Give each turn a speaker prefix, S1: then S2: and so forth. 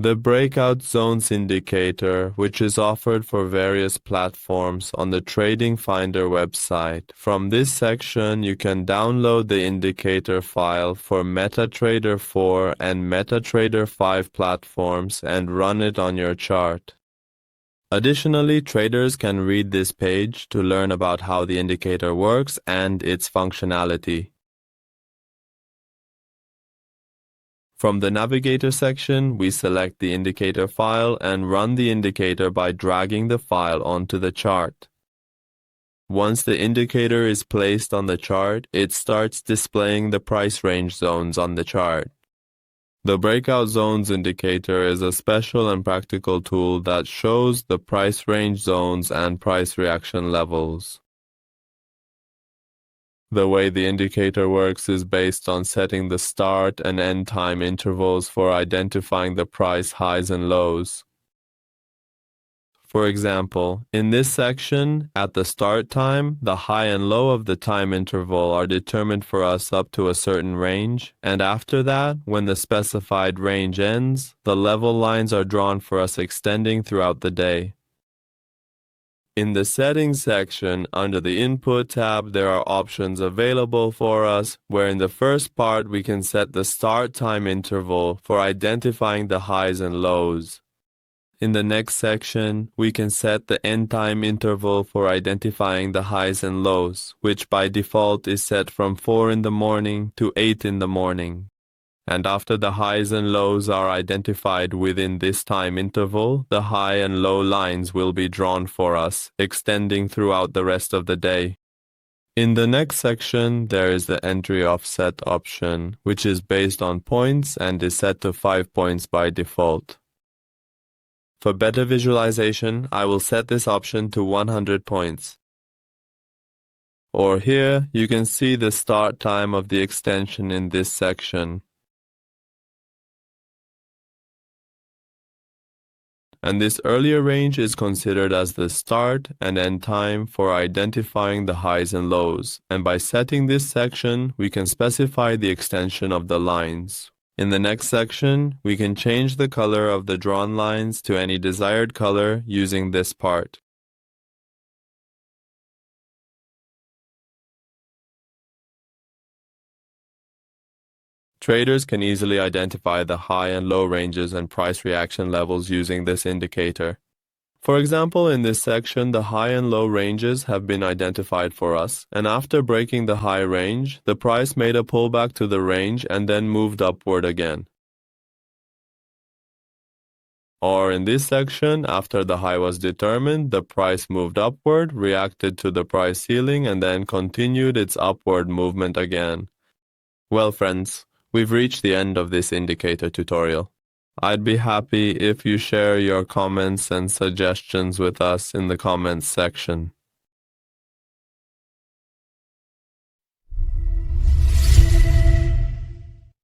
S1: The Breakout Zones Indicator, which is offered for various platforms on the TradingFinder website. From this section, you can download the indicator file for MetaTrader 4 and MetaTrader 5 platforms and run it on your chart. Additionally, traders can read this page to learn about how the indicator works and its functionality. From the Navigator section, we select the indicator file and run the indicator by dragging the file onto the chart. Once the indicator is placed on the chart, it starts displaying the price range zones on the chart. The Breakout Zones Indicator is a special and practical tool that shows the price range zones and price reaction levels. The way the indicator works is based on setting the start and end time intervals for identifying the price highs and lows. For example, in this section, at the start time, the high and low of the time interval are determined for us up to a certain range, and after that, when the specified range ends, the level lines are drawn for us extending throughout the day. In the Settings section, under the Input tab, there are options available for us, where in the first part we can set the start time interval for identifying the highs and lows. In the next section, we can set the end time interval for identifying the highs and lows, which by default is set from 4 in the morning to 8 in the morning. And after the highs and lows are identified within this time interval, the high and low lines will be drawn for us, extending throughout the rest of the day. In the next section, there is the entry offset option, which is based on points and is set to 5 points by default. For better visualization, I will set this option to 100 points. Or here, you can see the start time of the extension in this section. And this earlier range is considered as the start and end time for identifying the highs and lows, and by setting this section, we can specify the extension of the lines. In the next section, we can change the color of the drawn lines to any desired color using this part. Traders can easily identify the high and low ranges and price reaction levels using this indicator. For example, in this section, the high and low ranges have been identified for us, and after breaking the high range, the price made a pullback to the range and then moved upward again. Or in this section, after the high was determined, the price moved upward, reacted to the price ceiling, and then continued its upward movement again. Well, friends, we've reached the end of this indicator tutorial. I'd be happy if you share your comments and suggestions with us in the comments section.